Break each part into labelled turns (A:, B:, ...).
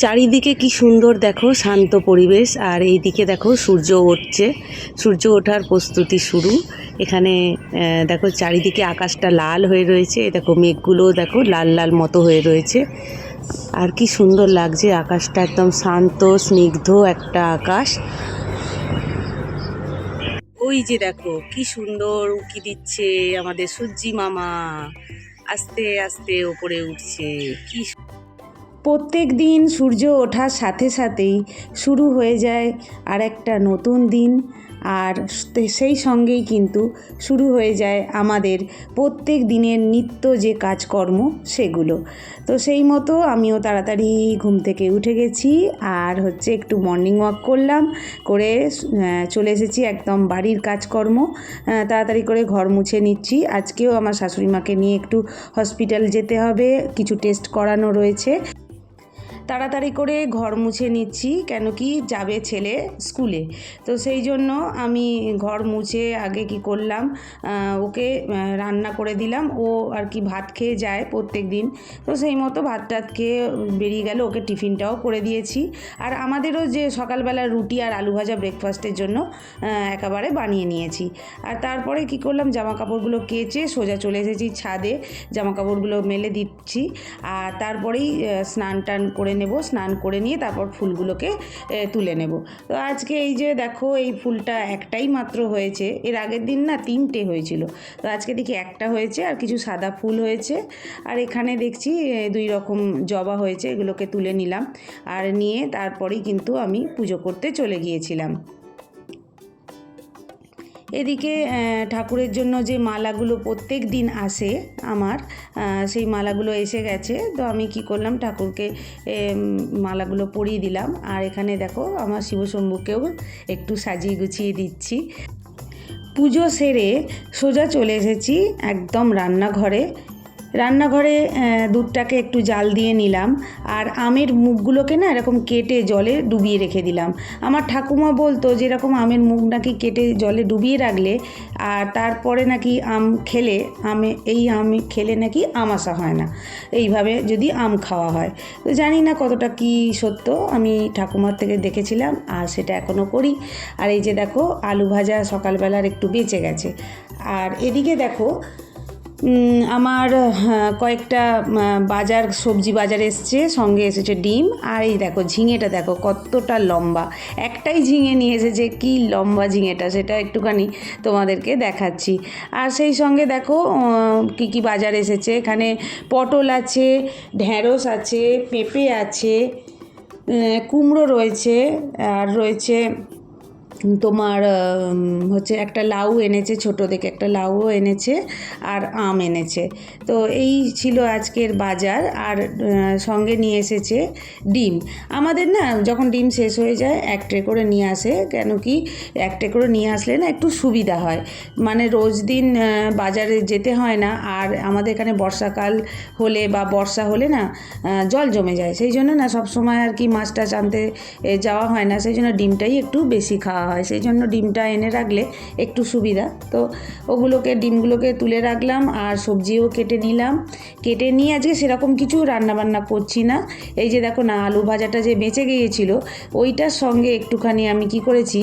A: চারিদিকে কি সুন্দর দেখো, শান্ত পরিবেশ। আর এইদিকে দেখো সূর্য উঠছে, সূর্য ওঠার প্রস্তুতি শুরু। এখানে দেখো চারিদিকে আকাশটা লাল হয়ে রয়েছে, দেখো মেঘগুলো দেখো লাল লাল মতো হয়ে রয়েছে। আর কি সুন্দর লাগছে আকাশটা, একদম শান্ত স্নিগ্ধ একটা আকাশ। ওই যে দেখো কি সুন্দর উঁকি দিচ্ছে আমাদের সূর্যি মামা, আস্তে আস্তে ওপরে উঠছে। কি প্রত্যেক দিন সূর্য ওঠার সাথে সাথেই শুরু হয়ে যায় আর একটা নতুন দিন। আর সেই সঙ্গেই কিন্তু শুরু হয়ে যায় আমাদের প্রত্যেক দিনের নিত্য যে কাজকর্ম সেগুলো। তো সেই মতো আমিও তাড়াতাড়ি ঘুম থেকে উঠে গেছি, আর হচ্ছে একটু মর্নিং ওয়াক করলাম, করে চলে এসেছি একদম বাড়ির কাজকর্ম। তাড়াতাড়ি করে ঘর মুছে নিচ্ছি। আজকেও আমার শাশুড়ি মাকে নিয়ে একটু হসপিটাল যেতে হবে, কিছু টেস্ট করানো রয়েছে। তাড়াতাড়ি করে ঘর মুছে নিচ্ছি, কেন কি যাবে ছেলে স্কুলে। তো সেই জন্য আমি ঘর মুছে আগে কি করলাম, ওকে রান্না করে দিলাম। ও আর কি ভাত খেয়ে যায় প্রত্যেক দিন, তো সেই মতো ভাত টাত খেয়ে বেরিয়ে গেল, ওকে টিফিনটাও করে দিয়েছি। আর আমাদেরও যে সকালবেলা রুটি আর আলু ভাজা ব্রেকফাস্টের জন্য একেবারে বানিয়ে নিয়েছি। আর তারপরে কি করলাম, জামা কাপড়গুলো কেচে সোজা চলে এসেছি ছাদে, জামা কাপড়গুলো মেলে দিচ্ছি। আর তারপরেই স্নান টান করে নেব, স্নান করে নিয়ে তারপর ফুলগুলোকে তুলে নেব। তো আজকে এই যে দেখো এই ফুলটা একটাই মাত্র হয়েছে, এর আগের দিন না 3টে হয়েছিল, তো আজকে দেখি একটা হয়েছে আর কিছু সাদা ফুল হয়েছে। আর এখানে দেখছি 2 রকম জবা হয়েছে, এগুলোকে তুলে নিলাম। আর নিয়ে তারপরেই কিন্তু আমি পুজো করতে চলে গিয়েছিলাম। এদিকে ঠাকুরের জন্য যে মালাগুলো প্রত্যেক দিন আসে আমার, সেই মালাগুলো এসে গেছে। তো আমি কি করলাম, ঠাকুরকে মালাগুলো পরিয়ে দিলাম। আর এখানে দেখো আমার শিবশম্ভুকেও একটু সাজিয়ে গুছিয়ে দিচ্ছি। পুজো সেরে সোজা চলে এসেছি একদম রান্নাঘরে। দুধটাকে একটু জাল দিয়ে নিলাম, আর আমের মুখগুলোকে না এরকম কেটে জলে ডুবিয়ে রেখে দিলাম। আমার ঠাকুমা বলতো যে এরকম আমের মুখ নাকি কেটে জলে ডুবিয়ে রাখলে আর তারপরে নাকি আম খেলে নাকি আমাশা হয় না, এইভাবে যদি আম খাওয়া হয়। তো জানি না কতটা কি সত্য, আমি ঠাকুমার থেকে দেখেছিলাম আর সেটা এখনও করি। আর এই যে দেখো আলু ভাজা সকালবেলার একটু বেঁচে গেছে। আর এদিকে দেখো আমার কয়েকটা সবজি বাজার এসছে, সঙ্গে এসেছে ডিম। আর এই দেখো ঝিঙেটা দেখো কতটা লম্বা, একটাই ঝিঙে নিয়ে এসেছে, কি লম্বা ঝিঙেটা সেটা একটুখানি তোমাদেরকে দেখাচ্ছি। আর সেই সঙ্গে দেখো কি কি বাজার এসেছে, এখানে পটল আছে, ঢ্যাঁড়স আছে, পেঁপে আছে, কুমড়ো রয়েছে, আর রয়েছে তোমার হচ্ছে একটা লাউ এনেছে, ছোটো দেখে একটা লাউও এনেছে, আর আম এনেছে। তো এই ছিল আজকের বাজার। আর সঙ্গে নিয়ে এসেছে ডিম। আমাদের না যখন ডিম শেষ হয়ে যায় 1 ট্রে করে নিয়ে আসে, কেন কি 1 ট্রে করে নিয়ে আসলে না একটু সুবিধা হয়, মানে রোজ দিন বাজারে যেতে হয় না। আর আমাদের এখানে বর্ষাকাল হলে বা বর্ষা হলে না জল জমে যায়, সেই জন্য না সবসময় আর কি মাছ টাছ আনতে যাওয়া হয় না, সেই জন্য ডিমটাই একটু বেশি খাওয়া হয়, সেই জন্য ডিমটা এনে রাখলে একটু সুবিধা। তো ডিমগুলোকে তুলে রাখলাম, আর সবজিও কেটে নিলাম। কেটে নিয়ে আজকে সেরকম কিছু রান্নাবান্না করছি না। এই যে দেখো না আলু ভাজাটা যে বেঁচে গিয়েছিল, ওইটার সঙ্গে একটুখানি আমি কি করেছি,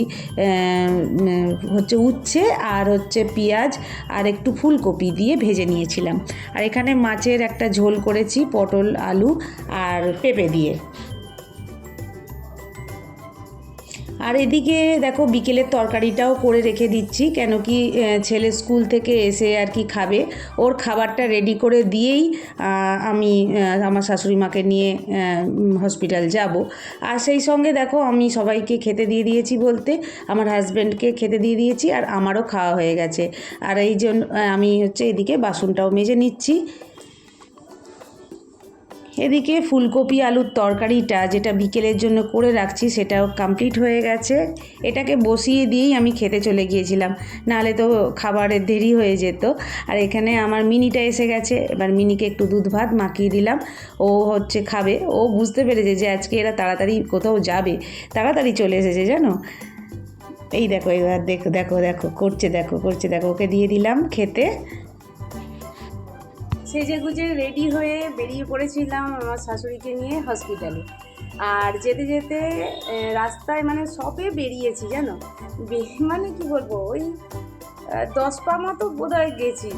A: হচ্ছে উচ্ছে আর হচ্ছে পেঁয়াজ আর একটু ফুলকপি দিয়ে ভেজে নিয়েছিলাম। আর এখানে মাছের একটা ঝোল করেছি পটল আলু আর পেঁপে দিয়ে। আর এদিকে দেখো বিকেলের তরকারিটাও করে রেখে দিচ্ছি, কেন কি ছেলে স্কুল থেকে এসে আর কি খাবে, ওর খাবারটা রেডি করে দিয়েই আমি আমার শাশুড়ি মাকে নিয়ে হসপিটাল যাব। আর সেই সঙ্গে দেখো আমি সবাইকে খেতে দিয়ে দিয়েছি, বলতে আমার হাজব্যান্ডকে খেতে দিয়ে দিয়েছি, আর আমারও খাওয়া হয়ে গেছে। আর এই জন্য আমি হচ্ছে এদিকে বাসনটাও মেজে নিচ্ছি। এদিকে ফুলকপি আলুর তরকারিটা যেটা বিকেলের জন্য করে রাখছি সেটাও কমপ্লিট হয়ে গেছে। এটাকে বসিয়ে দিয়েই আমি খেতে চলে গিয়েছিলাম, নাহলে তো খাবারের দেরি হয়ে যেত। আর এখানে আমার মিনিটা এসে গেছে, এবার মিনিকে একটু দুধ ভাত মাখিয়ে দিলাম, ও হচ্ছে খাবে। ও বুঝতে পেরেছে যে আজকে এরা তাড়াতাড়ি কোথাও যাবে, তাড়াতাড়ি চলে এসেছে জানো। এই দেখো এবার দেখো দেখো দেখো করছে, দেখো ওকে দিয়ে দিলাম খেতে।
B: সেজেগুজে রেডি হয়ে বেরিয়ে পড়েছিলাম আমার শাশুড়িকে নিয়ে হসপিটালে। আর যেতে যেতে রাস্তায় মানে সবে বেরিয়েছি জানো, মানে কি বলবো, ওই 10 পা মতো বোধহয় গেছি।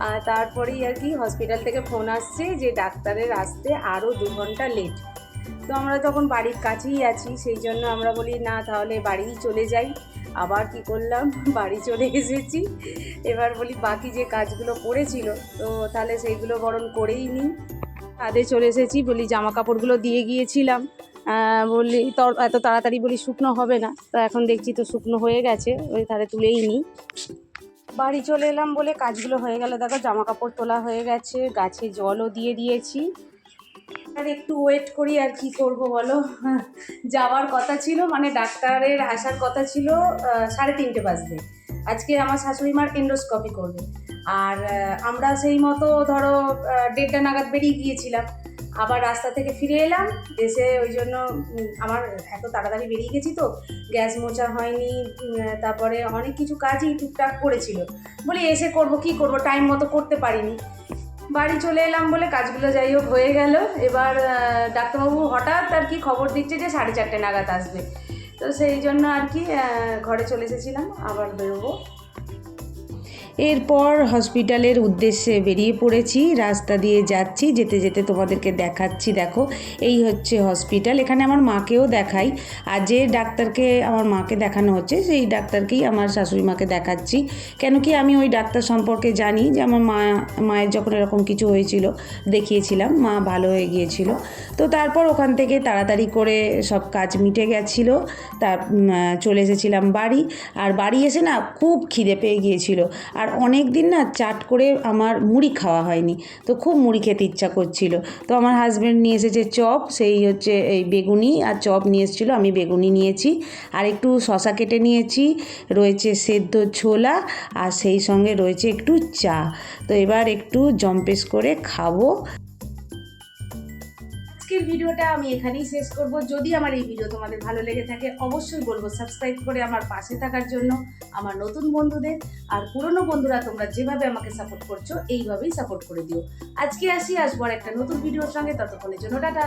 B: আর তারপরেই আর কি হসপিটাল থেকে ফোন আসছে যে ডাক্তারের আসতে আরও 2 ঘন্টা লেট। তো আমরা তখন বাড়ির কাছেই আছি, সেই জন্য আমরা বলি না তাহলে বাড়িই চলে যাই। আবার কি করলাম, বাড়ি চলে এসেছি। এবার বলি বাকি যে কাজগুলো পড়েছিল তো তাহলে সেইগুলো বরং করেই নিই। ছাদে চলে এসেছি, বলি জামা কাপড়গুলো দিয়ে গিয়েছিলাম, বললি তো এত তাড়াতাড়ি বলি শুকনো হবে না, তো এখন দেখছি তো শুকনো হয়ে গেছে, ওই তাহলে তুলেই নিই। বাড়ি চলে এলাম বলে কাজগুলো হয়ে গেল। দেখো জামা কাপড় তোলা হয়ে গেছে, গাছে জলও দিয়ে দিয়েছি। আর একটু ওয়েট করি, আর কি করব বলো। যাওয়ার কথা ছিল, মানে ডাক্তারের আসার কথা ছিল 3:30 বাজতে। আজকে আমার শাশুড়ি মার এন্ডোস্কোপি করবে। আর আমরা সেই মতো ধরো 1:30 নাগাদ বেরিয়ে গিয়েছিলাম। আবার রাস্তা থেকে ফিরে এলাম, এসে ওই জন্য আমার এত তাড়াতাড়ি বেরিয়ে গেছি তো গ্যাস মোছা হয়নি, তারপরে অনেক কিছু কাজই টুকটাক করেছিল, বলি এসে করব, কি করব, টাইম মতো করতে পারিনি। বাড়ি চলে এলাম বলে কাজগুলো যাই হোক হয়ে গেল। এবার ডাক্তারবাবু হঠাৎ আর কি খবর দিচ্ছে যে 4:30 নাগাদ আসবে, তো সেই জন্য আর কি ঘরে চলে এসেছিলাম, আবার বেরোবো।
A: এরপর হসপিটালের উদ্দেশ্যে বেরিয়ে পড়েছি, রাস্তা দিয়ে যাচ্ছি, যেতে যেতে তোমাদেরকে দেখাচ্ছি। দেখো এই হচ্ছে হসপিটাল, এখানে আমার মাকেও দেখাই। আর যে ডাক্তারকে আমার মাকে দেখানো হচ্ছে সেই ডাক্তারকেই আমার শাশুড়ি মাকে দেখাচ্ছি। কেন কি আমি ওই ডাক্তার সম্পর্কে জানি, যে আমার মায়ের যখন এরকম কিছু হয়েছিল দেখিয়েছিলাম, মা ভালো হয়ে গিয়েছিল। তো তারপর ওখান থেকে তাড়াতাড়ি করে সব কাজ মিটে গেছিলো, চলে এসেছিলাম বাড়ি। আর বাড়ি এসে না খুব খিদে পেয়ে গিয়েছিল, আর অনেক দিন না চাট করে আমার মুড়ি খাওয়া হয়নি, তো খুব মুড়ি খেতে ইচ্ছা করছিল। তো আমার হাজব্যান্ড নিয়ে এসেছে চপ, সেই হচ্ছে এই বেগুনি আর চপ নিয়ে এসেছিলো, আমি বেগুনি নিয়েছি, আর একটু শশা কেটে নিয়েছি, রয়েছে সেদ্ধ ছোলা, আর সেই সঙ্গে রয়েছে একটু চা। তো এবার একটু জম্পেশ করে খাবো।
B: আজকের ভিডিওটা আমি এখানেই শেষ করব। যদি আমার এই ভিডিও তোমাদের ভালো লেগে থাকে অবশ্যই বলবো সাবস্ক্রাইব করে আমার পাশে থাকার জন্য, আমার নতুন বন্ধুদের। আর পুরনো বন্ধুরা তোমরা যেভাবে আমাকে সাপোর্ট করছো এইভাবেই সাপোর্ট করে দিও। আজকে আসবো আর একটা নতুন ভিডিওর সঙ্গে, ততক্ষণের জন্য টাটা।